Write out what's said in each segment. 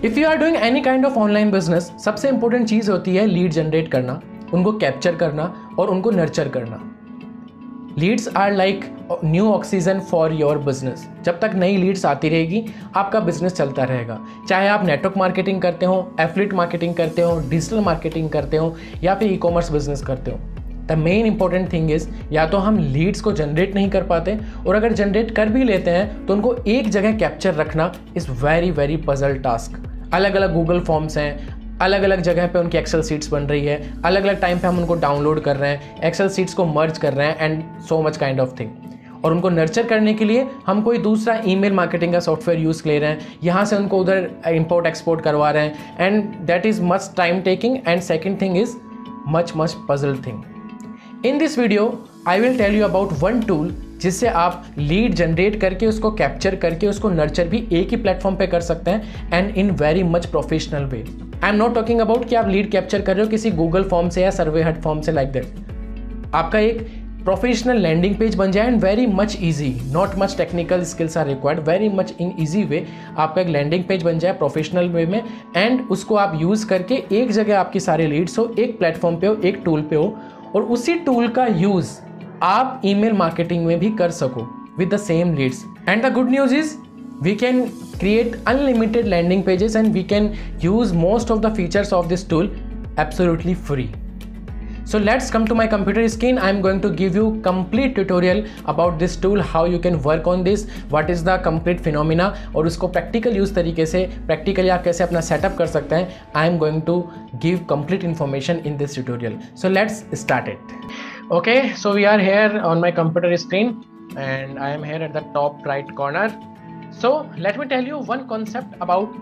If you are doing any kind of online business, सबसे important चीज़ होती है लीड जनरेट करना, उनको कैप्चर करना और उनको नर्चर करना। Leads are like new oxygen for your business. जब तक नई लीड्स आती रहेगी आपका बिजनेस चलता रहेगा। चाहे आप नेटवर्क मार्केटिंग करते हो, एफिलिएट मार्केटिंग करते हो, डिजिटल मार्केटिंग करते हो या फिर ई कॉमर्स बिजनेस करते हो। The main important thing is, या तो हम लीड्स को जनरेट नहीं कर पाते, और अगर जनरेट कर भी लेते हैं तो उनको एक जगह कैप्चर रखना is very very puzzle task. अलग अलग गूगल फॉर्म्स हैं, अलग अलग जगह पे उनकी एक्सेल सीट्स बन रही है, अलग अलग टाइम पे हम उनको डाउनलोड कर रहे हैं, एक्सेल सीट्स को मर्ज कर रहे हैं and so much kind of thing. और उनको नर्चर करने के लिए हम कोई दूसरा ईमेल मार्केटिंग का सॉफ्टवेयर यूज़ ले रहे हैं, यहाँ से उनको उधर इंपोर्ट एक्सपोर्ट करवा रहे हैं, and that is much time taking and second thing is much puzzle thing. In this video I will tell you about one tool जिससे आप लीड जनरेट करके उसको कैप्चर करके उसको नर्चर भी एक ही प्लेटफॉर्म पे कर सकते हैं and in very much professional way. I am not talking about कि आप लीड कैप्चर कर रहे हो किसी गूगल फॉर्म से या सर्वे हट फॉर्म से लाइक दैट। आपका एक प्रोफेशनल लैंडिंग पेज बन जाए and very much easy, not much technical skills are required, very much in easy way आपका एक लैंडिंग पेज बन जाए प्रोफेशनल वे में, एंड उसको आप यूज़ करके एक जगह आपकी सारी लीड्स हो, एक प्लेटफॉर्म पे हो, एक टूल पे हो, और उसी टूल का यूज़ आप ईमेल मार्केटिंग में भी कर सको with the same leads. And the good news is we can create unlimited landing pages and we can use most of the features of this tool absolutely free. So let's come to my computer screen. I'm going to give you complete tutorial about this tool, how you can work on this, what is the complete phenomena, और उसको practical use तरीके से practically आप कैसे अपना setup कर सकते हैं। I'm going to give complete information in this tutorial. So let's start it. Okay, so we are here on my computer screen and I am here at the top right corner. So let me tell you one concept about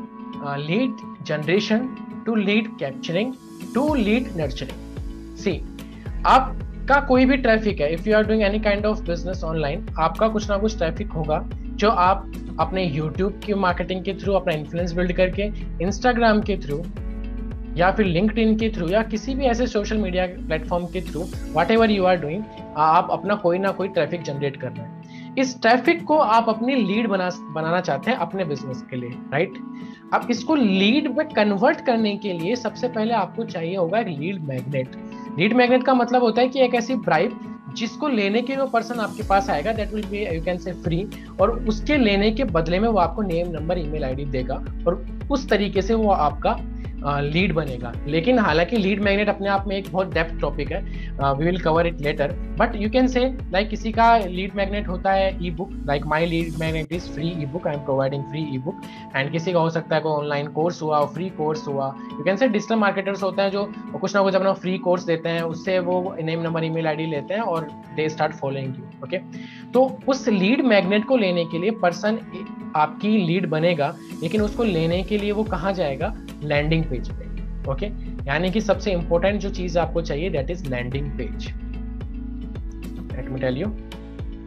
lead generation to lead capturing to lead nurturing. See, आपका कोई भी traffic है, if you are doing any kind of business online, आपका कुछ ना कुछ traffic होगा जो आप अपने YouTube की मार्केटिंग के थ्रू, अपना इन्फ्लुएंस बिल्ड करके, Instagram के थ्रू या फिर LinkedIn के थ्रू या किसी भी ऐसे सोशल मीडिया प्लेटफॉर्म के through, whatever you are doing, आप अपना कोई ना कोई ट्रैफिक जनरेट कर रहे हैं। इस ट्रैफिक को आप अपनी लीड बनाना चाहते हैं अपने बिजनेस के लिए, राइट? अब इसको लीड में कन्वर्ट करने के लिए सबसे पहले आपको चाहिए होगा एक लीड मैग्नेट। लीड मैग्नेट का मतलब होता है कि एक ऐसी ब्राइब जिसको लेने के वो पर्सन आपके पास आएगा, that will be you can से फ्री, और उसके लेने के बदले में वो आपको नेम, नंबर, ईमेल आईडी देगा और उस तरीके से वो आपका लीड बनेगा। लेकिन हालांकि लीड मैग्नेट अपने आप में एक बहुत डेप्थ टॉपिक है, we will cover it later, but you can say like किसी का लीड मैग्नेट होता है ebook, like my lead magnet is free ebook, I am providing free ebook, and किसी का हो सकता है कोई ऑनलाइन कोर्स हुआ, फ्री कोर्स हुआ। You can say digital marketers होते हैं जो कुछ ना कुछ अपना फ्री कोर्स देते हैं, उससे वो नेम, नंबर, ईमेल आईडी लेते हैं और they start following you. Okay, तो उस लीड मैग्नेट को लेने के लिए पर्सन आपकी लीड बनेगा, लेकिन उसको लेने के लिए वो कहाँ जाएगा? लैंडिंग पेज पे। ओके, यानी कि सबसे इंपॉर्टेंट जो चीज आपको चाहिए that is landing page. Let me tell you,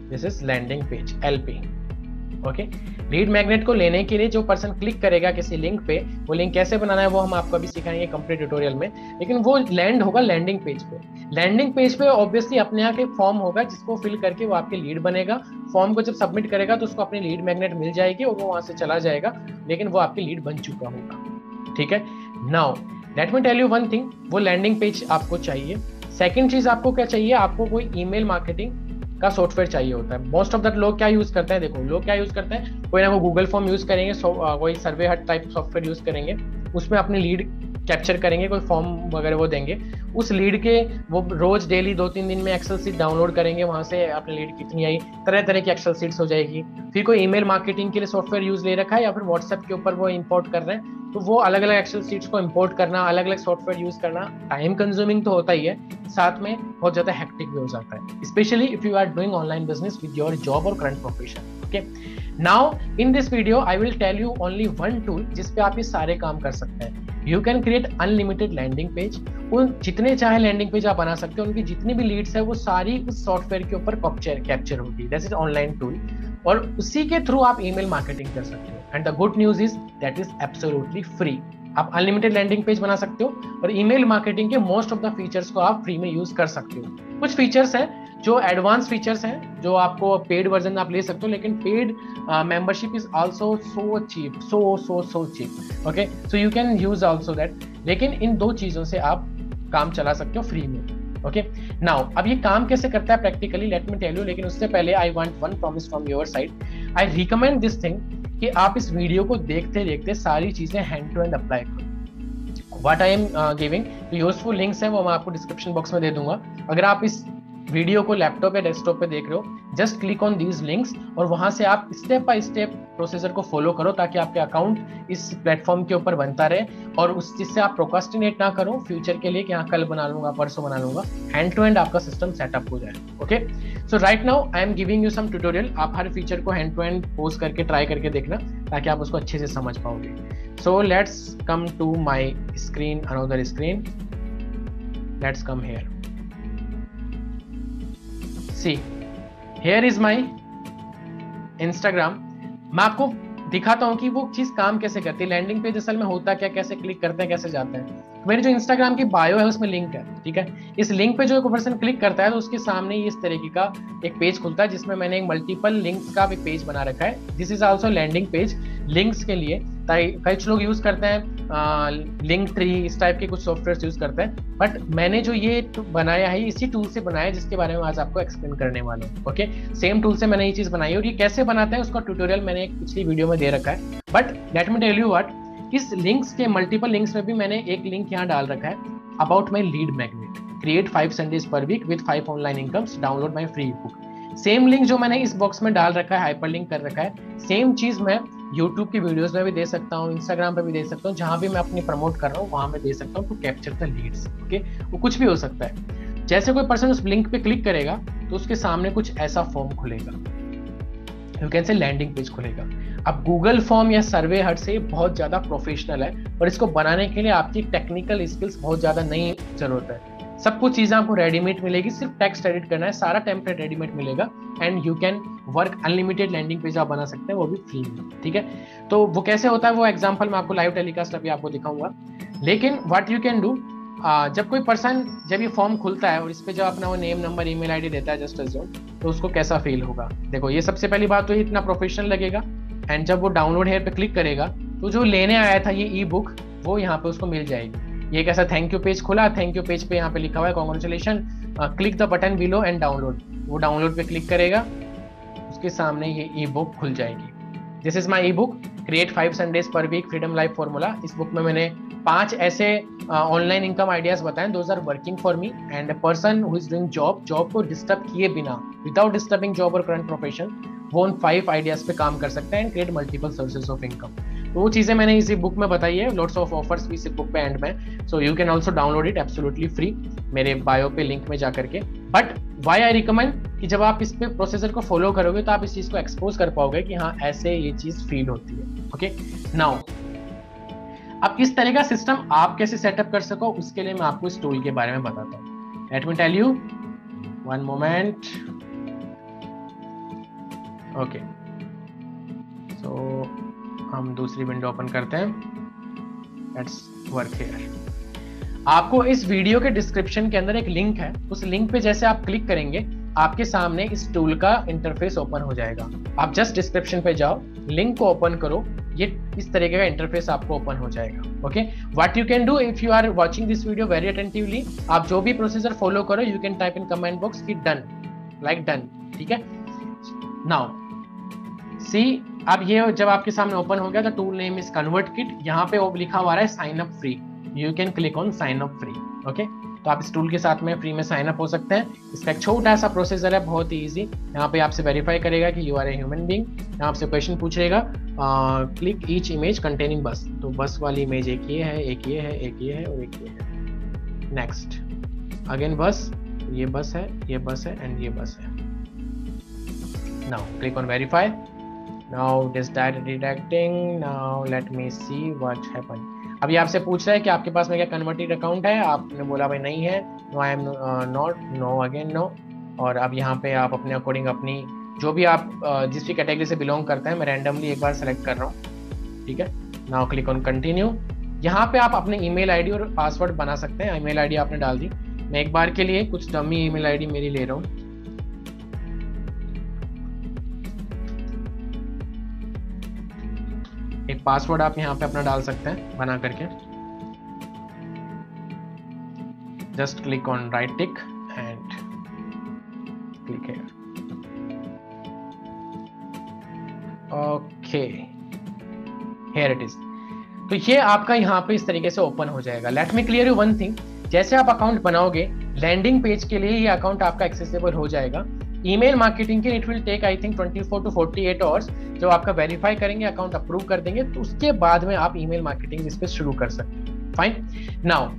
this is landing page, LP। Okay, lead magnet को लेने के लिए जो पर्सन क्लिक करेगा किसी लिंक पे, वो लिंक कैसे बनाना है वो हम आपको अभी सिखाएंगे कंप्लीट ट्यूटोरियल में, लेकिन वो लैंड होगा लैंडिंग पेज पे। लैंडिंग पेज पे ऑब्वियसली अपने यहाँ एक फॉर्म होगा जिसको फिल करके वो आपके लीड बनेगा। फॉर्म को जब सबमिट करेगा तो उसको अपनी लीड मैग्नेट मिल जाएगी और वो वहां से चला जाएगा, लेकिन वो आपकी लीड बन चुका होगा। ठीक है, now let me tell you one thing, वो लैंडिंग पेज आपको चाहिए। सेकंड चीज आपको क्या चाहिए? आपको कोई ईमेल मार्केटिंग का सॉफ्टवेयर चाहिए होता है। मोस्ट ऑफ दैट लोग क्या यूज करते हैं, देखो लोग क्या यूज करते हैं, कोई ना कोई गूगल फॉर्म यूज करेंगे, कोई सर्वे हट टाइप सॉफ्टवेयर यूज करेंगे, उसमें अपनी लीड कैप्चर करेंगे, कोई फॉर्म वगैरह वो देंगे, उस लीड के वो रोज डेली 2-3 दिन में एक्सेल सीट डाउनलोड करेंगे, वहां से अपनी लीड कितनी आई, तरह तरह की एक्सेल सीट्स हो जाएगी। फिर कोई ईमेल मार्केटिंग के लिए सॉफ्टवेयर यूज ले रखा है या फिर व्हाट्सएप के ऊपर वो इंपोर्ट कर रहे हैं, तो वो अलग अलग एक्सेल सीट्स को इंपोर्ट करना, अलग अलग सॉफ्टवेयर यूज करना टाइम कंज्यूमिंग तो होता ही है, साथ में बहुत ज्यादा हेक्टिक भी हो जाता है, specially if you are doing online business with your job और current profession. Okay, now in this video I will tell you only one tool जिसपे आप ये सारे काम कर सकते हैं। You can create unlimited landing page, उन जितने चाहे लैंडिंग पेज आप बना सकते हो, उनकी जितनी भी लीड्स है वो सारी उस सॉफ्टवेयर के ऊपर कैप्चर होगी, दैट इज ऑनलाइन टूल, और उसी के थ्रू आप ईमेल मार्केटिंग कर सकते हो। And the good news is that is absolutely free. आप अनलिमिटेड लैंडिंग पेज बना सकते हो और ईमेल मार्केटिंग के मोस्ट ऑफ द फीचर्स को आप फ्री में यूज कर सकते हो। कुछ फीचर्स हैं जो एडवांस फीचर्स हैं जो आपको पेड वर्जन आप ले सकते हो, लेकिन paid membership is also so cheap, so cheap. Okay, so you can use also that. लेकिन इन दो चीजों से आप काम चला सकते हो फ्री में। ओके, नाउ अब ये काम कैसे करता है practically, let me tell you. लेकिन उससे पहले I want one promise from your side. I recommend this thing कि आप इस वीडियो को देखते देखते सारी चीजें हैंड टू हैंड अप्लाई करो। What I am giving useful links है वो मैं आपको डिस्क्रिप्शन बॉक्स में दे दूंगा। अगर आप इस वीडियो को लैपटॉप या डेस्कटॉप पे देख रहे हो, just click on these links और वहां से आप स्टेप बाय स्टेप प्रोसीजर को फॉलो करो ताकि आपके अकाउंट इस प्लेटफॉर्म के ऊपर बनता रहे और उस चीज से आप प्रोक्रास्टिनेट ना करो फ्यूचर के लिए कि हाँ कल बना लूंगा, परसों बना लूंगा। हैंड टू हैंड आपका सिस्टम सेटअप हो जाए। Okay, so right now I am giving you some tutorial. आप हर फीचर को हैंड टू हैंड पोज करके ट्राई करके देखना ताकि आप उसको अच्छे से समझ पाओगे। So let's come to my screen, another screen. Let's come here. See, here is my Instagram। मैं आपको दिखाता हूँ कि वो चीज काम कैसे करती है, लैंडिंग पेज असल में होता क्या, कैसे क्लिक करते हैं, कैसे जाते हैं। मेरी जो इंस्टाग्राम की बायो है उसमें लिंक है, ठीक है। इस लिंक पे जो एक पर्सन क्लिक करता है तो उसके सामने इस तरीके का एक पेज खुलता है जिसमें मैंने एक मल्टीपल लिंक्स का एक पेज बना रखा है। This is also landing page links के लिए। कई लोग यूज करते हैं लिंक ट्री, इस टाइप के कुछ सॉफ्टवेयर यूज करते हैं, बट मैंने जो ये बनाया है इसी टूल से बनाया है जिसके बारे में आज आपको एक्सप्लेन करने वाला हूँ। ओके, सेम टूल से मैंने ये चीज बनाई है और ये कैसे बनाते हैं उसका ट्यूटोरियल मैंने एक पिछली वीडियो में दे रखा है। But let me tell you what, इस लिंक्स के मल्टीपल लिंक्स में भी मैंने एक लिंक यहाँ डाल रखा है about my lead magnet, create 5 Sundays per week with 5 online incomes, download my free book. Same link जो मैंने इस बॉक्स में डाल रखा है, हाइपर लिंक कर रखा है, सेम चीज मैं यूट्यूब की वीडियोस में भी दे सकता हूँ, इंस्टाग्राम पे भी दे सकता हूँ, जहां भी मैं अपनी प्रमोट कर रहा हूँ वहां मैं दे सकता हूँ to capture the leads. Okay, वो कुछ भी हो सकता है। जैसे कोई पर्सन उस लिंक पे क्लिक करेगा तो उसके सामने कुछ ऐसा फॉर्म खुलेगा, you can say landing page खुलेगा। अब गूगल फॉर्म या सर्वे हट से बहुत ज्यादा प्रोफेशनल है और इसको बनाने के लिए आपकी टेक्निकल स्किल्स बहुत ज्यादा नहीं जरूरत है। सब कुछ चीजें आपको रेडीमेड मिलेगी, सिर्फ टेक्स्ट एडिट करना है, सारा टेम्पलेट रेडीमेड मिलेगा and you can work. Unlimited landing page आप बना सकते हैं, वो भी फ्री में, ठीक है। तो वो कैसे होता है वो एग्जांपल मैं आपको लाइव टेलीकास्ट अभी आपको दिखाऊंगा। लेकिन व्हाट यू कैन डू, जब कोई पर्सन जब ये फॉर्म खुलता है और इस पे जब अपना वो नेम नंबर ईमेल आईडी देता है जस्ट अज्यूम, तो उसको कैसा फील होगा। देखो ये सबसे पहली बात तो ये इतना प्रोफेशनल लगेगा एंड जब वो डाउनलोड हेयर पे क्लिक करेगा तो जो लेने आया था ये ई बुक वो यहाँ पे उसको मिल जाएगी। ये कैसा थैंक यू पेज खुला, थैंक यू पेज पे यहाँ पे लिखा हुआ है congratulation, click the button below and download. वो डाउनलोड पे क्लिक करेगा, उसके सामने ये ई बुक खुल जाएगी। This is my ebook, create 5 Sundays per week freedom life formula. इस बुक में मैंने 5 ऐसे ऑनलाइन इनकम आइडियाज बताए, those are working for me and a person who is doing job को डिस्टर्ब किए बिना, विदाउट डिस्टर्बिंग जॉब और current profession, वो उन 5 आइडियाज पे काम कर सकते हैं and create multiple sources of income. तो वो चीजें मैंने इसी बुक में बताई है, लॉट्स ऑफ ऑफर्स भी इस बुक पे एंड में, सो you can also download it absolutely free मेरे बायो पे लिंक में जा करके। बट वाई आई रिकमेंड कि जब आप इस पे प्रोसीजर को फॉलो करोगे तो आप इस चीज को एक्सपोज कर पाओगे कि हाँ ऐसे ये चीज फील होती है। ओके, नाउ अब इस तरह का सिस्टम आप कैसे सेटअप कर सको उसके लिए मैं आपको इस टूल के बारे में बताता हूँ। Let me tell you, one moment. Okay, so हम दूसरी विंडो ओपन करते हैं, लेट्स वर्क हियर। आपको इस वीडियो के डिस्क्रिप्शन के अंदर एक लिंक है, उस लिंक पे जैसे आप क्लिक करेंगे आपके सामने इस टूल का इंटरफेस ओपन हो जाएगा। आप जस्ट डिस्क्रिप्शन पे जाओ, लिंक को ओपन करो, ये इस तरीके का इंटरफेस आपको ओपन हो जाएगा। Okay, what you can do if you are watching this video very attentively, आप जो भी प्रोसीजर फॉलो करो you can type in comment box की डन, लाइक डन, ठीक है। नाउ सी, अब ये जब आपके सामने ओपन हो गया, the tool name is ConvertKit, यहाँ पे वो लिखा हुआ है sign up free, you can click on sign up free. Okay, तो आप इस टूल के साथ में फ्री में साइन अप हो सकते हैं। इसका एक छोटा सा प्रोसीजर है, बहुत ही इजी। यहाँ पे आपसे वेरीफाई करेगा कि you are a human being, यहाँ आपसे क्वेश्चन पूछेगा, क्लिक ईच इमेज कंटेनिंग बस, तो बस वाली इमेज एक ये है, एक ये है, एक ये है और एक ये है। नेक्स्ट, अगेन बस, ये बस है, ये बस है एंड ये बस है। Now click on verify. Now it is data detecting. Now let me see what happened. अभी आपसे पूछ रहा है कि आपके पास में क्या कन्वर्टेड अकाउंट है, आपने बोला भाई नहीं है, no I am not, no again no. और अब यहाँ पे आप अपने अकॉर्डिंग अपनी जो भी आप जिस भी कैटेगरी से बिलोंग करते हैं, मैं रैंडमली एक बार सेलेक्ट कर रहा हूँ, ठीक है। नाउ क्लिक ऑन कंटिन्यू यहाँ पे आप अपने ईमेल आईडी और पासवर्ड बना सकते हैं। ईमेल आईडी आपने डाल दी। मैं एक बार के लिए कुछ डमी ईमेल आईडी मेरी ले रहा हूँ। एक पासवर्ड आप यहाँ पे अपना डाल सकते हैं बना करके। Just click on right tick and click here. Okay, here it is. तो ये आपका यहाँ पे इस तरीके से ओपन हो जाएगा। Let me clear you one thing, जैसे आप अकाउंट बनाओगे लैंडिंग पेज के लिए ये अकाउंट आपका एक्सेसिबल हो जाएगा। ईमेल मार्केटिंग के it will take I think 24 to 48 hours. जब आपका वेरीफाई करेंगे, अकाउंट अप्रूव कर देंगे, तो उसके बाद में आप ईमेल मार्केटिंग इस पे शुरू कर सकते हैं। फाइन। नाउ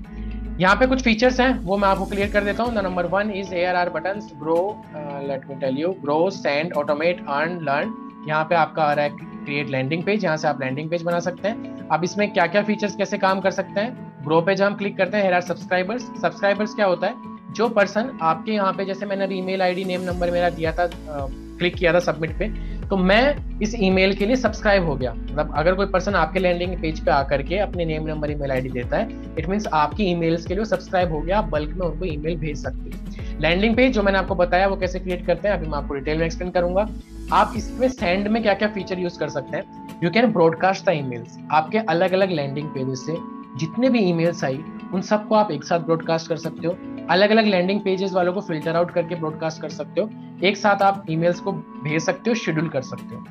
यहाँ पे कुछ फीचर्स हैं, वो मैं आपको क्लियर कर देता हूँ। The number 1 is ARR buttons, grow, let me tell you, grow, send, automate, earn, learn. यहाँ पे आपका आ रहा है क्रिएट लैंडिंग पेज, यहाँ से आप लैंडिंग पेज बना सकते हैं। अब इसमें क्या क्या फीचर्स कैसे काम कर सकते हैं। ग्रो पे जब हम क्लिक करते हैं, हेयर आर सब्सक्राइबर्स। सब्सक्राइबर्स क्या होता है, जो पर्सन आपके यहाँ पे, जैसे मैंने अभी ईमेल आईडी नेम नंबर मेरा दिया था, क्लिक किया था सबमिट पे, तो मैं इस ईमेल के लिए सब्सक्राइब हो गया। मतलब अगर कोई पर्सन आपके लैंडिंग पेज पे आकर के अपने नेम नंबर ईमेल आईडी देता है, इट मींस आपकी ईमेल्स के लिए सब्सक्राइब हो गया, आप बल्क में उनको ईमेल भेज सकते हैं। लैंडिंग पेज जो मैंने आपको बताया वो कैसे क्रिएट करते हैं, अभी मैं आपको डिटेल में एक्सप्लेन करूंगा। आप इसमें सेंड में क्या क्या फीचर यूज कर सकते हैं। You can broadcast the emails. आपके अलग अलग लैंडिंग पेजेस से जितने भी ईमेल्स आई उन सबको आप एक साथ ब्रॉडकास्ट कर सकते हो। अलग अलग लैंडिंग पेजेस वालों को फिल्टर आउट करके ब्रॉडकास्ट कर सकते हो। एक साथ आप ईमेल्स को भेज सकते हो, शेड्यूल कर सकते हो।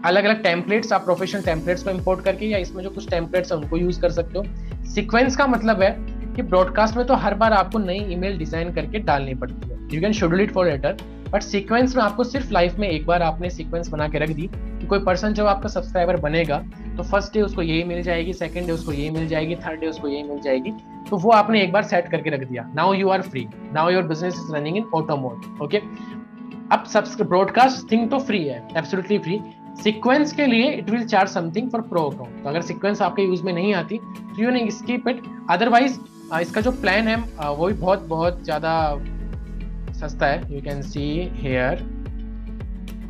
अलग अलग टेम्पलेट्स, आप प्रोफेशनल टेम्पलेट्स को इंपोर्ट करके या इसमें जो कुछ टेम्पलेट्स है उनको यूज कर सकते हो। सीक्वेंस का मतलब है कि ब्रॉडकास्ट में तो हर बार आपको नई ईमेल डिजाइन करके डालनी पड़ती है, you can schedule it for later, but sequence में आपको सिर्फ लाइफ में एक बार आपने सीक्वेंस बना के रख दी कि कोई पर्सन जब आपका सब्सक्राइबर बनेगा तो फर्स्ट डे उसको यही मिल जाएगी, सेकंड डे उसको यही मिल जाएगी, थर्ड डे उसको यही मिल जाएगी। तो वो आपने एक बार सेट करके रख दिया। Now you are free, now your business is running in auto mode. Okay, अब ब्रॉडकास्ट थिंग तो फ्री है, एब्सोल्युटली फ्री। सीक्वेंस के लिए it will charge something for pro account. तो अगर सीक्वेंस आपके यूज में नहीं आती तो you can skip it. Otherwise इसका जो प्लान है वो भी बहुत बहुत ज्यादा सस्ता है। You can see here.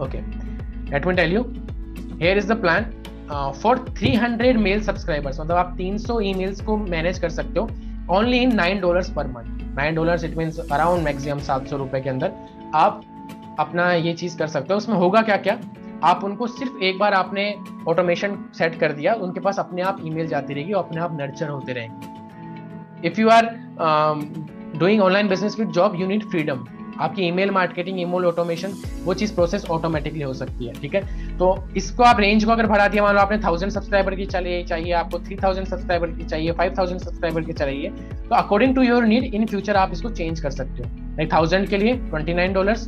Okay, let me tell you, here is the plan for 300 mail subscribers. मतलब आप 300 ईमेल्स को मैनेज कर सकते हो only in $9 per month. $9 it means around maximum 700 रुपए के अंदर आप अपना ये चीज कर सकते हो। उसमें होगा क्या क्या, आप उनको सिर्फ एक बार आपने ऑटोमेशन सेट कर दिया, उनके पास अपने आप ईमेल जाती रहेगी और अपने आप नर्चर होते रहेंगे। If you are doing online business with job, you need freedom. आपकी ईमेल मार्केटिंग, ईमेल ऑटोमेशन, वो चीज प्रोसेस ऑटोमेटिकली हो सकती है। ठीक है, तो इसको आप रेंज को अगर बढ़ा दिया, मान लो आपने 1000 सब्सक्राइबर की चाहिए, आपको 3000 सब्सक्राइबर की चाहिए, 5000 सब्सक्राइबर की चाहिए, तो according to your need in future आप इसको चेंज कर सकते हो। लाइक 1000 के लिए $29।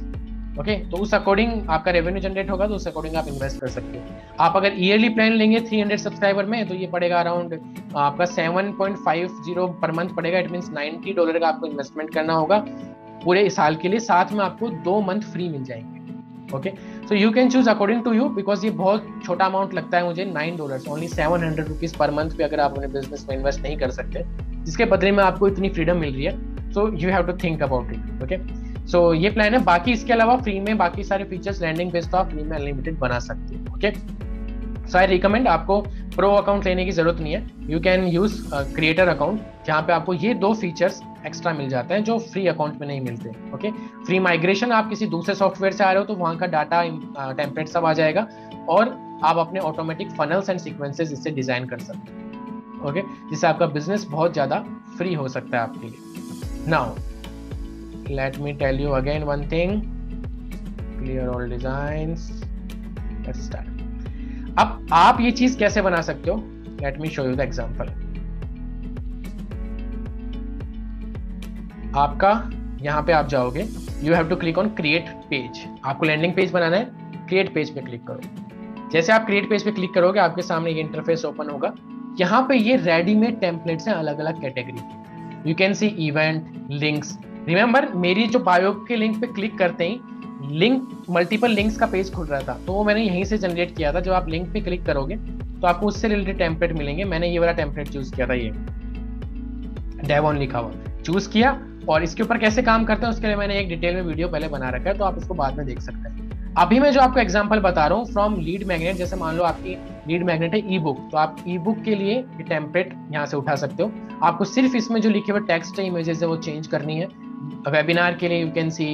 ओके, तो उस अकॉर्डिंग आपका रेवेन्यू जनरेट होगा, तो उस अकॉर्डिंग आप इन्वेस्ट कर सकते हो। आप अगर ईयरली प्लान लेंगे 300 सब्सक्राइबर में, तो ये पड़ेगा अराउंड आपका 7.50 पर मंथ पड़ेगा। इट मीन्स $90 का आपको इन्वेस्टमेंट करना होगा पूरे साल के लिए। साथ में आपको 2 मंथ फ्री मिल जाएंगे। Okay, so you can choose according to you, because ये बहुत छोटा अमाउंट लगता है मुझे, $9, ओनली 700 रुपीज पर मंथ पे अगर आप अपने बिजनेस में इन्वेस्ट नहीं कर सकते, जिसके बदले में आपको इतनी फ्रीडम मिल रही है। So you have to think about it. Okay, so ये प्लान है। बाकी इसके अलावा फ्री में बाकी सारे फीचर्स, लैंडिंग पेज तो आप फ्री में अनलिमिटेड बना सकते हो। ओके, सो आई रिकमेंड, आपको प्रो अकाउंट लेने की जरूरत नहीं है। You can use creator account, जहाँ पे आपको ये 2 फीचर्स एक्स्ट्रा मिल जाते हैं जो फ्री अकाउंट में नहीं मिलते। ओके, फ्री माइग्रेशन, आप किसी दूसरे सॉफ्टवेयर से आ रहे हो तो वहाँ का डाटा टेम्पलेट सब आ जाएगा और आप अपने ऑटोमेटिक फनल्स एंड सीक्वेंसेस इससे डिजाइन कर सकते हो। ओके, जिससे आपका बिजनेस बहुत ज्यादा फ्री हो सकता है आपके लिए। Now let me tell you again one thing, clear all designs, let's start। अब आप ये चीज कैसे बना सकते हो, let me show you the example। आपका यहाँ पे आप जाओगे, you have to click on create page। आपको लैंडिंग पेज बनाना है, create पेज पे क्लिक करो। जैसे आप create पेज पे क्लिक करोगे, आपके सामने ये इंटरफेस ओपन होगा। यहाँ पे ये रेडीमेड टेम्पलेट्स हैं अलग अलग कैटेगरी के। You can C event, links. Remember, मेरी जो बायो के लिंक पे क्लिक करते ही लिंक, मल्टीपल लिंक्स का पेज खुल रहा था, तो वो मैंने यहीं से जनरेट किया था। जब आप लिंक पे क्लिक करोगे तो आपको उससे रिलेटेड टेम्पलेट मिलेंगे। मैंने ये वाला टेम्पलेट चूज किया था, ये डेवॉन लिखा हुआ चूज किया। और इसके ऊपर कैसे काम करते हैं उसके लिए मैंने एक डिटेल में वीडियो पहले बना रखा है, तो आप उसको बाद में देख सकते हैं। अभी मैं जो आपको एग्जांपल बता रहा हूँ फ्रॉम लीड मैग्नेट, जैसे मान लो आपकी लीड मैग्नेट है ई बुक, तो आप ई बुक के लिए ये टेम्पलेट यहाँ से उठा सकते हो। आपको सिर्फ इसमें जो लिखे हुए टेक्स्ट है, इमेजेस है, वो चेंज करनी है। वेबिनार के लिए यू कैन सी,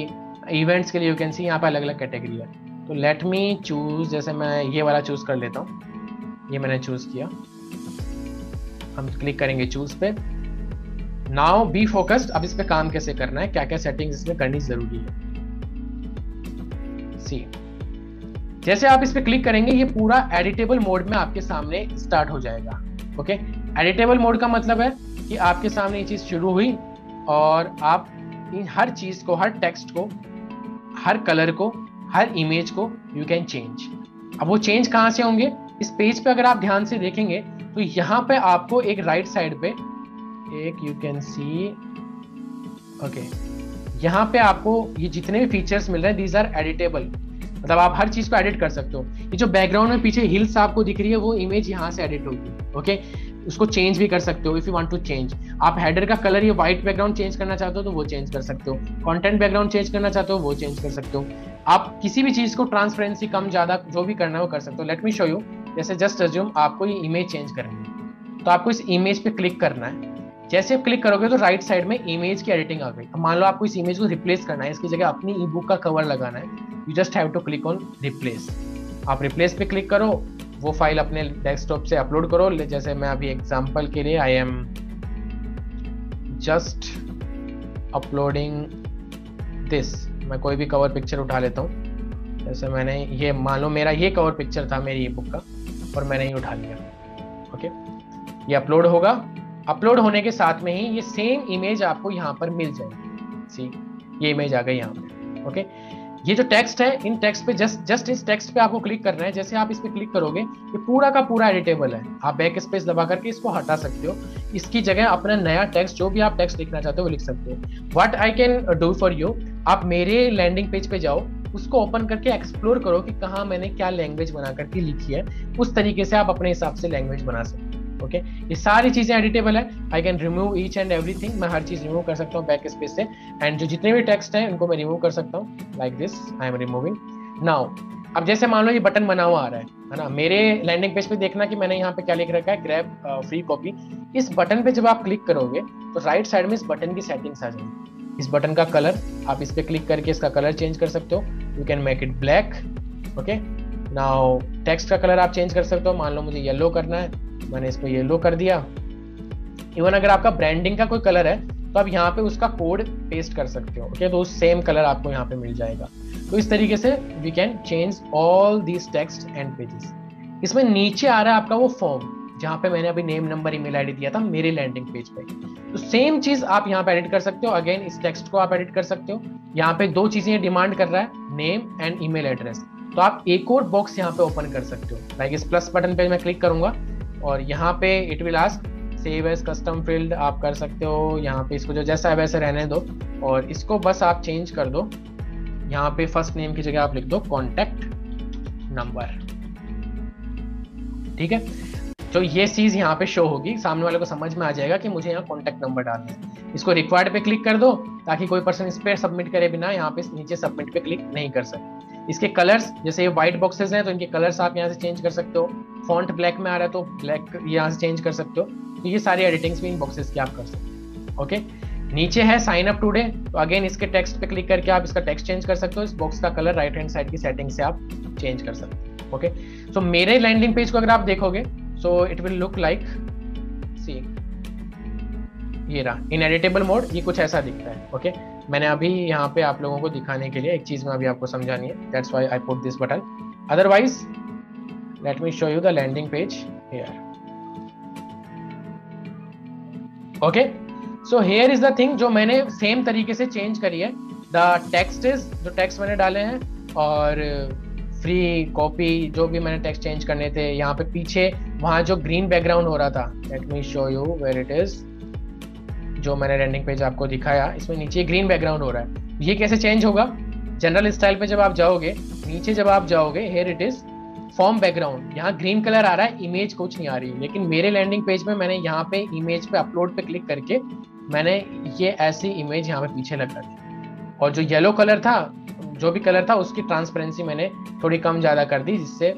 इवेंट्स के लिए यू कैन सी, यहाँ पे अलग अलग कैटेगरी है। तो लेट मी चूज, जैसे मैं ये वाला चूज कर लेता हूँ, ये मैंने चूज किया। हम क्लिक करेंगे चूज पे। Now be focused. अब इस पे काम कैसे करना है, क्या क्या सेटिंग्स इसमें करनी जरूरी है। सी, जैसे आप इस पे क्लिक करेंगे ये पूरा एडिटेबल मोड में आपके सामने स्टार्ट हो जाएगा। ओके, एडिटेबल मोड का मतलब है कि आपके सामने ये चीज शुरू हुई और आप इन हर चीज को, हर टेक्स्ट को, हर कलर को, हर इमेज को यू कैन चेंज। अब वो चेंज कहां से होंगे, इस पेज पे अगर आप ध्यान से देखेंगे तो यहाँ पे आपको एक राइट साइड पे एक यू कैन सी, ओके, यहाँ पे आपको ये जितने भी फीचर्स मिल रहे हैं दीज आर एडिटेबल, मतलब आप हर चीज को एडिट कर सकते हो। ये जो बैकग्राउंड में पीछे हिल्स आपको दिख रही है वो इमेज यहाँ से एडिट होगी। ओके, उसको चेंज भी कर सकते हो if you want to change. आप हेडर का कलर, ये व्हाइट बैकग्राउंड चेंज करना चाहते हो तो वो चेंज कर सकते हो। कंटेंट बैकग्राउंड चेंज करना चाहते हो वो चेंज कर सकते हो। आप किसी भी चीज को ट्रांसपेरेंसी कम ज्यादा जो भी करना है वो कर सकते हो। Late me show you. जैसे जस्ट अज्यूम आपको ये इमेज चेंज करनी है, तो आपको इस इमेज पे क्लिक करना है। जैसे आप क्लिक करोगे तो राइट साइड में इमेज की एडिटिंग आ गई। अब मान लो आपको इस इमेज को रिप्लेस करना है, इसकी जगह अपनी ई बुक का कवर लगाना है, you just have to click on replace. आप रिप्लेस पे क्लिक करो, वो फाइल अपने डेस्कटॉप से अपलोड करो। जैसे मैं अभी एग्जांपल के लिए I am just uploading this, मैं कोई भी कवर पिक्चर उठा लेता हूँ। जैसे मैंने ये, मान लो मेरा ये कवर पिक्चर था मेरी ई बुक का और मैंने ये उठा लिया। ओके, ये अपलोड होगा। अपलोड होने के साथ में ही ये सेम इमेज आपको यहाँ पर मिल जाएगी। सी, ये इमेज आ गई यहाँ पे। ओके, ये जो टेक्स्ट है, इन टेक्स्ट पे जस्ट इस टेक्स्ट पे आपको क्लिक करना है। जैसे आप इस पे क्लिक करोगे ये पूरा का पूरा एडिटेबल है। आप बैक स्पेस दबा करके इसको हटा सकते हो, इसकी जगह अपना नया टेक्स्ट, जो भी आप टेक्स्ट लिखना चाहते हो वो लिख सकते हो। What I can do for you, आप मेरे लैंडिंग पेज पे जाओ, उसको ओपन करके एक्सप्लोर करो कि कहाँ मैंने क्या लैंग्वेज बना करके लिखी है। उस तरीके से आप अपने हिसाब से लैंग्वेज बना सकते हो। ओके, ये सारी चीजें एडिटेबल है। I can remove each and everything, मैं हर चीज रिमूव कर सकता हूँ बैक स्पेस से। एंड जो जितने भी टेक्स्ट हैं उनको मैं रिमूव कर सकता हूँ, like this I am removing now. अब जैसे मान लो ये बटन बना हुआ आ रहा है ना, मेरे लैंडिंग पेज पे देखना कि मैंने यहाँ पे क्या लिख रखा है, ग्रैब फ्री कॉपी। इस बटन पे जब आप क्लिक करोगे तो राइट साइड में इस बटन की सेटिंग्स आ जाएंगी। इस बटन का कलर, आप इस पे क्लिक करके इसका कलर चेंज कर सकते हो। You can make it black. Okay, now text का कलर आप चेंज कर सकते हो। मान लो मुझे येलो करना है, मैंने इसको येलो कर दिया। इवन अगर आपका ब्रांडिंग का कोई कलर है तो आप यहाँ पे उसका कोड पेस्ट कर सकते हो। ओके, तो उस सेम कलर आपको यहाँ पे मिल जाएगा। तो इस तरीके से we can change all these text and pages. इसमें नीचे आ रहा है आपका वो फॉर्म, जहाँ पे मैंने अभी नेम, नंबर, ईमेल आईडी दिया था मेरे लैंडिंग पेज पे। तो सेम चीज आप यहाँ पे एडिट कर सकते हो। अगेन इस टेक्स्ट को आप एडिट कर सकते हो। यहाँ पे दो चीजें डिमांड कर रहा है, नेम एंड ईमेल एड्रेस। तो आप एक और बॉक्स यहाँ पे ओपन कर सकते हो। लाइक इस प्लस बटन पे मैं क्लिक करूंगा और यहाँ पे it will ask save as custom field, आप कर सकते हो। यहाँ पे इसको जो जैसा है वैसे रहने दो और इसको बस आप चेंज कर दो। यहाँ पे फर्स्ट नेम की जगह आप लिख दो कॉन्टेक्ट नंबर। ठीक है, तो ये चीज यहाँ पे शो होगी, सामने वाले को समझ में आ जाएगा कि मुझे यहाँ कॉन्टेक्ट नंबर डालना है। इसको रिक्वायर्ड पे क्लिक कर दो ताकि कोई पर्सन इस पे सबमिट करे बिना यहाँ पे नीचे सबमिट पे क्लिक नहीं कर सके। इसके कलर्स, जैसे ये व्हाइट बॉक्सेस हैं तो इनके कलर्स आप यहाँ से चेंज कर सकते हो। फॉन्ट ब्लैक में आ रहा है तो ब्लैक यहाँ से चेंज कर सकते हो। तो ये सारी एडिटिंग्स भी इन बॉक्सेस की आप कर सकते हो। ओके, नीचे है साइन अप टुडे, तो अगेन इसके टेक्स्ट पे क्लिक करके आप इसका टेक्स्ट चेंज कर सकते हो। इस बॉक्स का कलर राइट हैंड साइड की सेटिंग से आप चेंज कर सकते हो। ओके, सो मेरे लैंडिंग पेज को अगर आप देखोगे so it will look like, see, ये रहा इन एडिटेबल मोड, ये कुछ ऐसा दिखता है। ओके, मैंने अभी यहाँ पे आप लोगों को दिखाने के लिए एक चीज में अभी आपको समझानी है, that's why I put this button. Otherwise let me show you the landing page here. Okay, so here is the thing जो मैंने सेम तरीके से चेंज करी है। द टेक्स्ट इज, जो टेक्स्ट मैंने डाले हैं और फ्री कॉपी, जो भी मैंने टेक्स्ट चेंज करने थे। यहाँ पे पीछे वहां जो ग्रीन बैकग्राउंड हो रहा था, let me show you where it is, जो मैंने लैंडिंग पेज आपको दिखाया, इसमें नीचे ग्रीन बैकग्राउंड हो रहा है। ये कैसे चेंज होगा, जनरल स्टाइल पे जब आप जाओगे, नीचे जब आप जाओगे, here it is form background, यहाँ ग्रीन कलर आ रहा है, इमेज कुछ नहीं आ रही। लेकिन मेरे लैंडिंग पेज में मैंने यहाँ पे इमेज पे अपलोड पे क्लिक करके मैंने ये ऐसी इमेज यहाँ पे पीछे लगा दी। और जो येलो कलर था जो भी कलर था उसकी ट्रांसपेरेंसी मैंने थोड़ी कम ज़्यादा कर दी, जिससे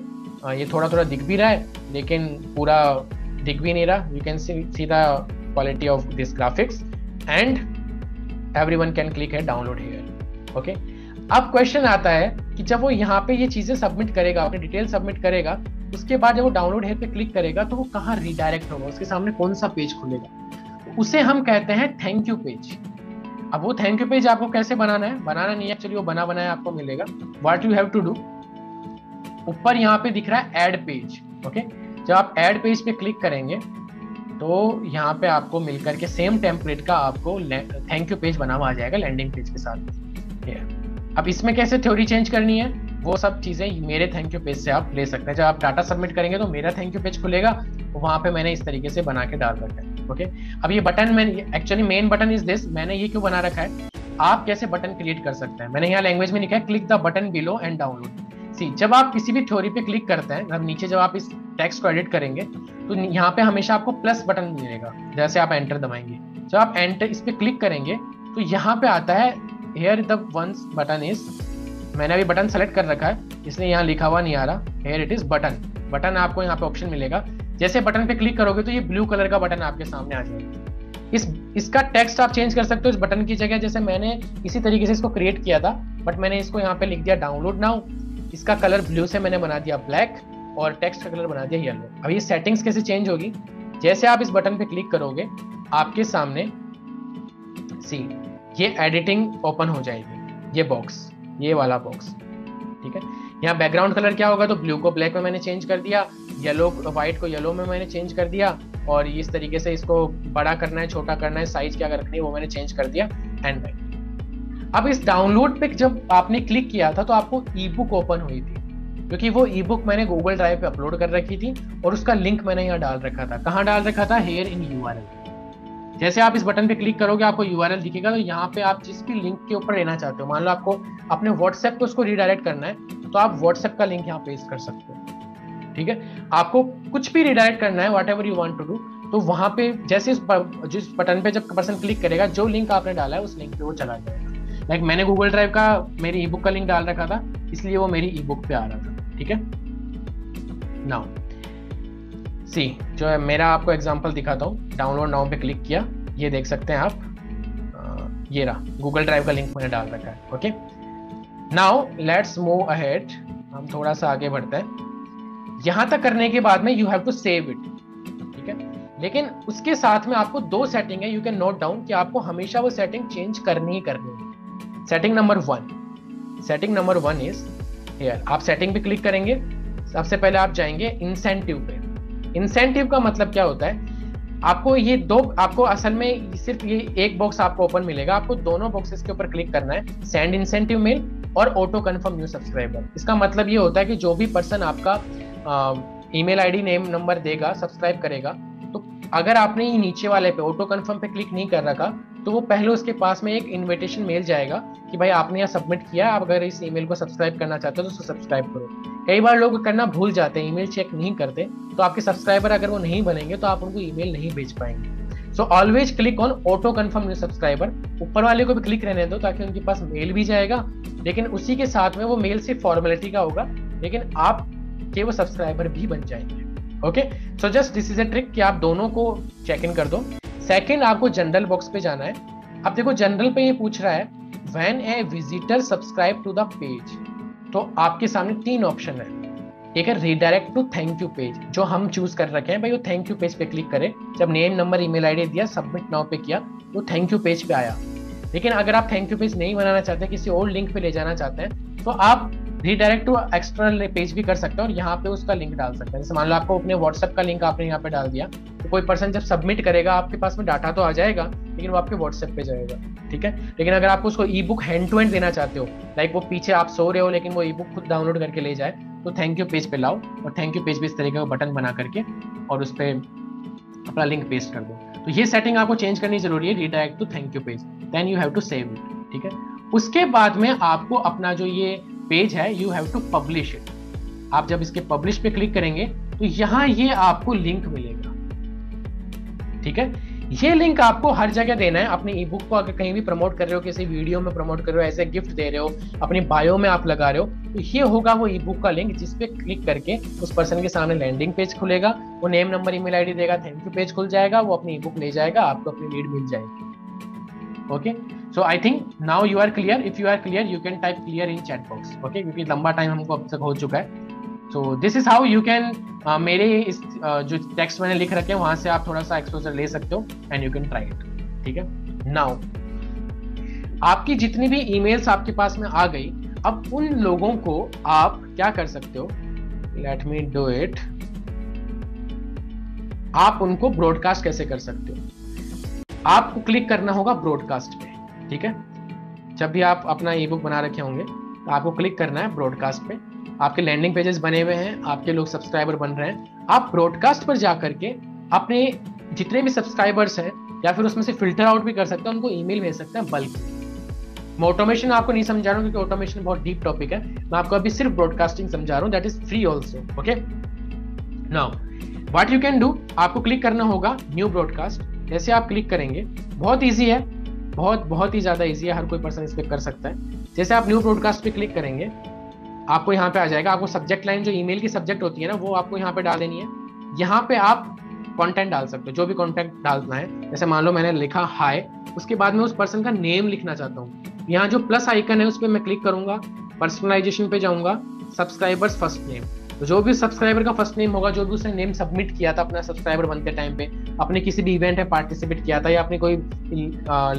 ये थोड़ा थोड़ा दिख भी रहा है लेकिन पूरा दिख भी नहीं रहा. You can see the quality of this graphics and everyone can click है डाउनलोड हियर. ओके, अब क्वेश्चन आता है कि जब वो यहाँ पे ये चीज़ें सबमिट करेगा, अपनी डिटेल सबमिट करेगा, उसके बाद जब वो डाउनलोड हियर पे क्लिक करेगा तो वो कहाँ रीडायरेक्ट होगा, उसके सामने कौन सा पेज खुलेगा? उसे हम कहते हैं थैंक यू पेज. अब वो थैंक यू पेज आपको कैसे बनाना है? बनाना नहीं, एक्चुअली वो बना बनाया आपको मिलेगा. What you have to do, ऊपर यहाँ पे दिख रहा है ऐड पेज. ओके, जब आप ऐड पेज पे क्लिक करेंगे तो यहाँ पे आपको मिलकर के सेम टेम्पलेट का आपको थैंक यू पेज बना हुआ आ जाएगा लैंडिंग पेज के साथ. अब इसमें कैसे थ्योरी चेंज करनी है वो सब चीजें मेरे थैंक यू पेज से आप ले सकते हैं. जब आप डाटा सबमिट करेंगे तो मेरा थैंक यू पेज खुलेगा, वहां पे मैंने इस तरीके से बना के डाल रखा है. ओके, अब ये बटन में actually main button is this. मैंने ये क्यों बना रखा है, आप कैसे बटन क्रिएट कर सकते हैं. मैंने यहाँ लैंग्वेज में लिखा है click the button below and download. See, जब आप किसी भी थ्योरी पे क्लिक करते हैं, अब नीचे जब आप इस टेक्स्ट को एडिट करेंगे तो यहाँ पे हमेशा आपको प्लस बटन मिलेगा. जैसे आप एंटर दबाएंगे, जब आप एंटर इस पे क्लिक करेंगे तो यहाँ पे आता है here the ones button is. मैंने अभी बटन सेलेक्ट कर रखा है इसलिए यहाँ लिखा हुआ नहीं आ रहा. Here it is button. Button आपको यहाँ पे ऑप्शन मिलेगा. जैसे बटन पे क्लिक करोगे तो ये ब्लू कलर का बटन आपके सामने आ जाएगा. इसका टेक्स्ट आप चेंज कर सकते हो इस बटन की जगह. जैसे मैंने इसी तरीके से इसको क्रिएट किया था, बट मैंने इसको यहाँ पे लिख दिया डाउनलोड नाउ. इसका कलर ब्लू से मैंने बना दिया ब्लैक और टेक्स्ट का कलर बना दिया येलो. अब ये सेटिंग्स कैसे चेंज होगी, जैसे आप इस बटन पे क्लिक करोगे आपके सामने सी ये एडिटिंग ओपन हो जाएगी. ये बॉक्स, ये वाला बॉक्स, ठीक है. यहाँ बैकग्राउंड कलर क्या होगा, तो ब्लू को ब्लैक में मैंने चेंज कर दिया, येलो व्हाइट को येलो में मैंने चेंज कर दिया, और इस तरीके से इसको बड़ा करना है, छोटा करना है, साइज क्या रखनी है वो मैंने चेंज कर दिया. And right. अब इस डाउनलोड पे जब आपने क्लिक किया था तो आपको ई बुक ओपन हुई थी, क्योंकि वो ई बुक मैंने गूगल ड्राइव पे अपलोड कर रखी थी और उसका लिंक मैंने यहाँ डाल रखा था. कहाँ डाल रखा था? Here in URL. जैसे आप इस बटन पे क्लिक करोगे आपको URL दिखेगा, तो यहाँ पे आप जिस भी लिंक के ऊपर लेना चाहते हो, मान लो आपको अपने व्हाट्सएप पे उसको रिडायरेक्ट करना है तो आप व्हाट्सएप का लिंक यहाँ पेस्ट कर सकते हो. ठीक है, आपको कुछ भी रिडायरेक्ट करना है whatever you want to do, तो वहां पे जैसे जिस बटन पे जब पर्सन क्लिक करेगा जो लिंक आपने डाला है उस लिंक पे वो चला जाएगा. लाइक मैंने गूगल ड्राइव का मेरी ई बुक का लिंक डाल रखा था इसलिए वो मेरी ई बुक पे आ रहा था. ठीक है, नाउ सी जो है मेरा आपको एग्जांपल दिखाता हूँ. डाउनलोड नाउ पे क्लिक किया, ये देख सकते हैं आप, ये रहा गूगल ड्राइव का लिंक मैंने डाल रखा है. Okay, now let's move ahead. हम थोड़ा सा आगे बढ़ते हैं. यहां तक करने के बाद में you have to save it. ठीक है, लेकिन उसके साथ में आपको दो सेटिंग है, यू कैन नोट डाउन कि आपको हमेशा वो सेटिंग चेंज करनी ही करनी है. Setting number 1 is here. आप सेटिंग पे क्लिक करेंगे, सबसे पहले आप जाएंगे इंसेंटिव पे. इंसेंटिव का मतलब क्या होता है, आपको ये दो, आपको असल में सिर्फ ये एक बॉक्स आपको ओपन मिलेगा, आपको दोनों बॉक्सेस के ऊपर क्लिक करना है, सेंड इंसेंटिव मेल और ऑटो कन्फर्म न्यू सब्सक्राइबर. इसका मतलब ये होता है कि जो भी पर्सन आपका ईमेल आईडी नेम नंबर देगा, सब्सक्राइब करेगा, तो अगर आपने ये नीचे वाले पे ऑटो कन्फर्म पे क्लिक नहीं कर रखा तो वो पहले उसके पास में एक इन्विटेशन मेल जाएगा कि भाई आपने यहाँ सबमिट किया, आप अगर इस ईमेल को सब्सक्राइब करना चाहते हो तो उसको सब्सक्राइब करो. कई बार लोग करना भूल जाते हैं, ईमेल चेक नहीं करते, तो आपके सब्सक्राइबर अगर वो नहीं बनेंगे तो आप उनको ईमेल नहीं भेज पाएंगे. So always click on auto confirm new subscriber. ऊपर वाले को भी क्लिक रहने दो ताकि उनके पास मेल भी जाएगा, लेकिन उसी के साथ में वो मेल सिर्फ फॉर्मेलिटी का होगा, लेकिन आप के वो सब्सक्राइबर भी बन जाएंगे. Okay, so just this is a trick कि आप दोनों को चेक इन कर दो. सेकंड, आपको जनरल बॉक्स पे जाना है. अब देखो जनरल पे ये पूछ रहा है when a visitor subscribe to the page, तो आपके सामने 3 ऑप्शन है. एक है redirect to thank you page, जो हम चूज कर रखे हैं, भाई वो थैंक यू पेज पे क्लिक करे, जब नेम नंबर ईमेल आईडी दिया, सबमिट नाउ पे किया, वो थैंक यू पेज पे आया. लेकिन अगर आप थैंक यू पेज नहीं बनाना चाहते, किसी और लिंक पे ले जाना चाहते हैं, तो आप रीडायरेक्ट टू एक्सटर्नल पेज भी कर सकते हैं और यहाँ पे उसका लिंक डाल सकते हैं. जैसे मान लो आपको अपने व्हाट्सएप का लिंक आपने यहाँ पे डाल दिया, तो कोई पर्सन जब सबमिट करेगा आपके पास में डाटा तो आ जाएगा, लेकिन वो आपके व्हाट्सएप पे जाएगा. ठीक है, लेकिन अगर आप उसको e book hand to hand देना चाहते हो, लाइक वो पीछे आप सो रहे हो लेकिन वो ई बुक खुद डाउनलोड करके ले जाए, तो थैंक यू पेज पे लाओ और थैंक यू पेज पे इस तरीके का बटन बना करके और उस पर अपना लिंक पेस्ट कर दो. तो ये सेटिंग आपको चेंज करनी जरूरी है, redirect to thank you page, then you have to save it. ठीक है, उसके बाद में आपको अपना जो ये पेज है you have to publish it. आप जब इसके पब्लिश पे क्लिक करेंगे तो यहाँ ये आपको लिंक मिलेगा. ठीक है, ये लिंक आपको हर जगह देना है। अपनी ई बुक को अगर कहीं भी प्रमोट कर रहे हो, किसी वीडियो में प्रमोट कर रहे हो, ऐसे गिफ्ट दे रहे हो, अपनी बायो में आप लगा रहे हो, तो ये होगा वो ई बुक का लिंक, जिस पे क्लिक करके उस पर्सन के सामने लैंडिंग पेज खुलेगा, वो नेम, नंबर, ईमेल आईडी देगा, थैंक यू पेज खुल जाएगा, वो अपनी ई बुक ले जाएगा, आपको अपनी लीड मिल जाएगी। Okay, so I think now you are clear. If you are clear you can type clear in chat box. Okay, क्योंकि लंबा टाइम हमको अब तक हो चुका है। So this is how you can, मेरे इस जो टेक्स्ट मैंने लिख रखे हैं वहां से आप थोड़ा सा एक्सपोजर ले सकते हो and you can try it. ठीक है, नाउ आपकी जितनी भी ईमेल्स आपके पास में आ गई, अब उन लोगों को आप क्या कर सकते हो, लेट मी डू इट, आप उनको ब्रॉडकास्ट कैसे कर सकते हो। आपको क्लिक करना होगा ब्रॉडकास्ट पे। ठीक है, जब भी आप अपना ई बुक बना रखे होंगे तो आपको क्लिक करना है ब्रॉडकास्ट पे। आपके लैंडिंग पेजेस बने हुए हैं, आपके लोग सब्सक्राइबर बन रहे हैं, आप ब्रॉडकास्ट पर जा करके अपने जितने भी सब्सक्राइबर्स हैं, या फिर उसमें से फिल्टर आउट भी कर सकते हैं, उनको ईमेल भेज सकते हैं बल्क। मैं ऑटोमेशन आपको नहीं समझा रहा हूँ क्योंकि ऑटोमेशन बहुत डीप टॉपिक है, मैं आपको अभी सिर्फ ब्रॉडकास्टिंग समझा रहा हूँ, that is free also. Okay, now what you can do, आपको क्लिक करना होगा न्यू ब्रॉडकास्ट। जैसे आप क्लिक करेंगे, बहुत ईजी है, बहुत ही ज्यादा ईजी है, हर कोई पर्सन इस पर कर सकता है। जैसे आप न्यू ब्रॉडकास्ट पे क्लिक करेंगे, आपको यहाँ पे आ जाएगा। आपको सब्जेक्ट लाइन जो ईमेल की सब्जेक्ट होती है ना, वो आपको यहाँ पे डाल देनी है। यहाँ पे आप कंटेंट डाल सकते हो, जो भी कंटेंट डालना है। जैसे मान लो मैंने लिखा हाय, उसके बाद में उस पर्सन का नेम लिखना चाहता हूँ, यहाँ जो प्लस आइकन है उस पर मैं क्लिक करूंगा, पर्सनलाइजेशन पे जाऊंगा, सब्सक्राइबर्स फर्स्ट नेम, तो जो भी सब्सक्राइबर का फर्स्ट नेम होगा, जो भी उसने नेम सबमिट किया था अपना सब्सक्राइबर बनते टाइम पे, अपने किसी भी इवेंट में पार्टिसिपेट किया था, या अपनी कोई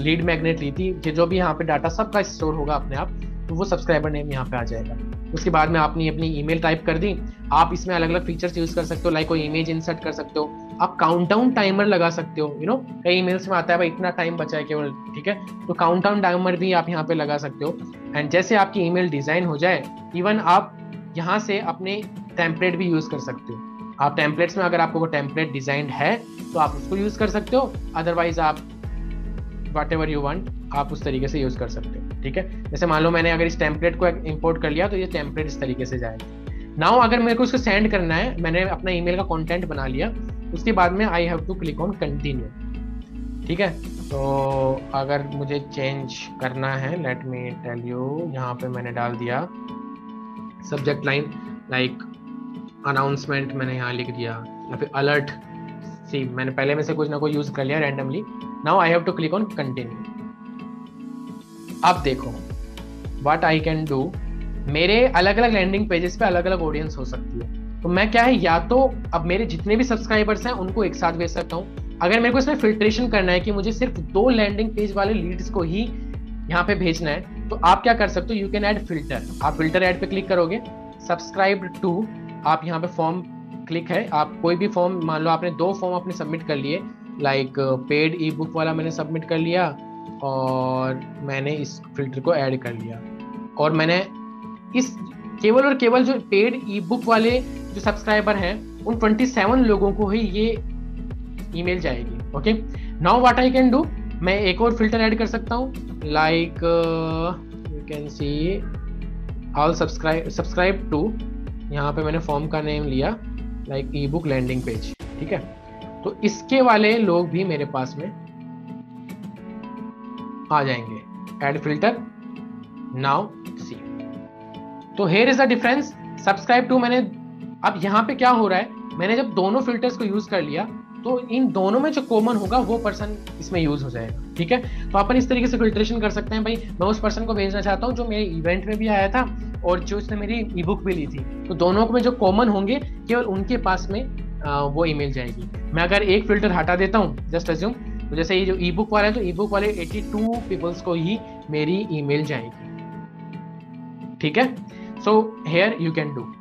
लीड मैग्नेट ली थी, जो भी यहाँ पे डाटा सबका स्टोर होगा अपने आप, तो वो सब्सक्राइबर नेम यहाँ पे आ जाएगा। उसके बाद में आपने अपनी ईमेल टाइप कर दी। आप इसमें अलग अलग फीचर्स यूज कर सकते हो, लाइक कोई इमेज इंसर्ट कर सकते हो, आप काउंटडाउन टाइमर लगा सकते हो। यू नो, कई ईमेल्स में आता है भाई इतना टाइम बचा है केवल, ठीक है, तो काउंटडाउन टाइमर भी आप यहाँ पे लगा सकते हो। एंड जैसे आपकी ईमेल डिजाइन हो जाए, इवन आप यहाँ से अपने टेम्पलेट भी यूज कर सकते हो। आप टेम्पलेट्स में अगर आपको वो टेम्पलेट डिजाइंड है तो आप उसको यूज कर सकते हो, अदरवाइज आप व्हाटएवर यू वांट आप उस तरीके से यूज कर सकते हो। ठीक है, जैसे मान लो मैंने अगर इस टेम्पलेट को इंपोर्ट कर लिया तो ये टेम्पलेट इस तरीके से जाएगा। नाउ अगर मेरे को इसको सेंड करना है, मैंने अपना ईमेल का कंटेंट बना लिया, उसके बाद में I have to click on continue. ठीक है, तो अगर मुझे चेंज करना है, लेट मी टेल यू, यहाँ पे मैंने डाल दिया सब्जेक्ट लाइन लाइक अनाउंसमेंट, मैंने यहाँ लिख दिया, या फिर अलर्ट। सी, मैंने पहले में से कुछ ना कुछ यूज कर लिया randomly. Now I have to click on continue. अब देखो व्हाट आई कैन डू, मेरे अलग अलग लैंडिंग पेजेस पे अलग अलग ऑडियंस हो सकती है, तो मैं क्या है, या तो अब मेरे जितने भी सब्सक्राइबर्स हैं उनको एक साथ भेज सकता हूँ। अगर मेरे को इसमें फिल्ट्रेशन करना है कि मुझे सिर्फ 2 लैंडिंग पेज वाले लीड्स को ही यहाँ पे भेजना है, तो आप क्या कर सकते हो, यू कैन ऐड फिल्टर। आप फिल्टर ऐड पे क्लिक करोगे, सब्सक्राइब टू, आप यहाँ पे फॉर्म क्लिक है, आप कोई भी फॉर्म, मान लो आपने 2 फॉर्म अपने सबमिट कर लिए, लाइक पेड ई बुक वाला मैंने सबमिट कर लिया, और मैंने इस फिल्टर को ऐड कर लिया, और मैंने इस केवल और केवल जो पेड ई बुक वाले जो सब्सक्राइबर हैं उन 27 लोगों को ही ये ईमेल जाएगी। Okay, now what I can do, मैं एक और फिल्टर ऐड कर सकता हूँ, like you can see all subscribe to, यहाँ पे मैंने फॉर्म का नेम लिया like e book landing page. ठीक है, तो इसके वाले लोग भी मेरे पास में आ जाएंगे। ऐड फिल्टर, नाउ सी, तो here is the difference. Subscribe to मैंने, अब यहाँ पे क्या हो रहा है, मैंने जब दोनों फिल्टर्स को यूज कर लिया तो इन दोनों में जो कॉमन होगा वो पर्सन इसमें यूज हो जाएगा। ठीक है, तो अपन इस तरीके से फिल्ट्रेशन कर सकते हैं। भाई मैं उस पर्सन को भेजना चाहता हूँ जो मेरे इवेंट में भी आया था और जो उसने मेरी ई बुक भी ली थी, तो दोनों में जो कॉमन होंगे केवल उनके पास में वो ईमेल जाएगी। मैं अगर एक फिल्टर हटा देता हूँ, जस्ट अज्यूम, तो जैसे ये जो ई बुक वाला है, तो ई बुक वाले 82 पीपल्स को ही मेरी ईमेल जाएगी। ठीक है, so here you can do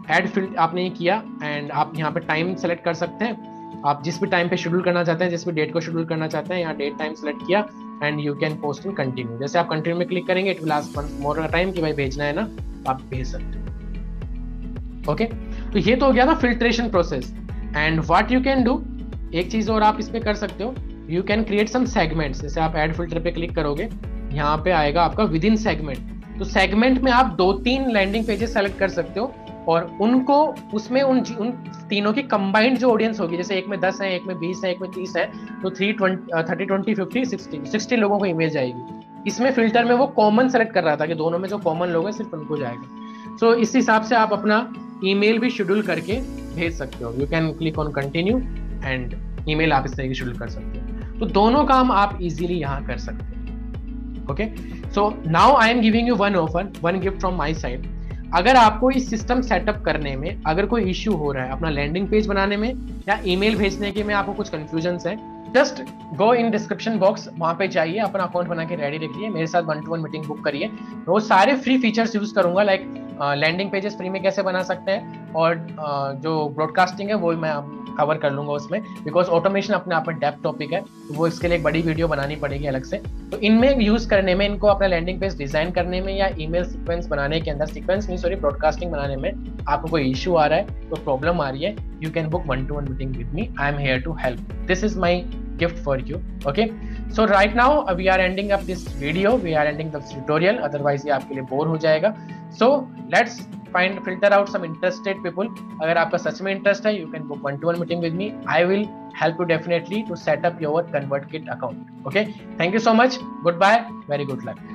add filter, आपने ये किया एंड आप यहाँ पे टाइम सेलेक्ट कर सकते हैं। आप जिस भी टाइम पे शेड्यूल करना चाहते हैं, जिस भी डेट को शेड्यूल करना चाहते हैं, यहाँ डेट टाइम सेलेक्ट किया and you can post in continue. जैसे आप कंटिन्यू में क्लिक करेंगे, it will ask once more time कि भाई भेजना है ना, तो आप भेज सकते हो। ओके, तो ये तो हो गया था filtration process. And what you can do, एक चीज और आप इस पे कर सकते हो, you can create some segments. जैसे आप ऐड फिल्टर पे क्लिक करोगे, यहाँ पे आएगा आपका विद इन सेगमेंट, तो सेगमेंट में आप 2-3 लैंडिंग पेजेस सेलेक्ट कर सकते हो और उनको उसमें उन तीनों की कंबाइंड जो ऑडियंस होगी, जैसे एक में 10 है, एक में 20 है, एक में 30 है, तो 30 20 50 60 लोगों को ईमेल जाएगी। इसमें फिल्टर में वो कॉमन सेलेक्ट कर रहा था कि दोनों में जो कॉमन लोग हैं सिर्फ उनको जाएगा। सो इस हिसाब से आप अपना ईमेल भी शेड्यूल करके भेज सकते हो। You can click on continue and email आप इस तरीके शेड्यूल कर सकते हो। तो दोनों काम आप इजीली यहाँ कर सकते हो। Okay, so now I am giving you one offer, one gift from my side. अगर आपको इस सिस्टम सेटअप करने में अगर कोई इश्यू हो रहा है अपना लैंडिंग पेज बनाने में या ईमेल भेजने के में, आपको कुछ कंफ्यूजन्स है, just go in description box, वहां पे जाइए, अपना अकाउंट बना के रेडी रखिए, मेरे साथ 1-to-1 मीटिंग बुक करिए। वो सारे फ्री फीचर्स यूज करूंगा, लाइक लैंडिंग पेजेस फ्री में कैसे बना सकते हैं, और जो ब्रॉडकास्टिंग है वो मैं कवर कर लूंगा उसमें, बिकॉज ऑटोमेशन अपने आप में डेप्थ टॉपिक है, तो वो इसके लिए एक बड़ी वीडियो बनानी पड़ेगी अलग से। तो इनमें यूज करने में, इनको अपना लैंडिंग पेज डिजाइन करने में या ईमेल सीक्वेंस बनाने के अंदर, सीक्वेंस नहीं सॉरी ब्रॉडकास्टिंग बनाने में आपको कोई इश्यू आ रहा है, कोई प्रॉब्लम आ रही है, you can book 1-to-1 meeting with me. I am here to help. This is my gift for you. Okay, so right now we are ending up this video, we are ending the tutorial, otherwise ये आपके लिए bore हो जाएगा। So let's filter out some interested people. अगर आपका सच में interest है, you can book 1-to-1 meeting with me. I will help you definitely to set up your ConvertKit account. Okay, thank you so much. Goodbye. Very good luck.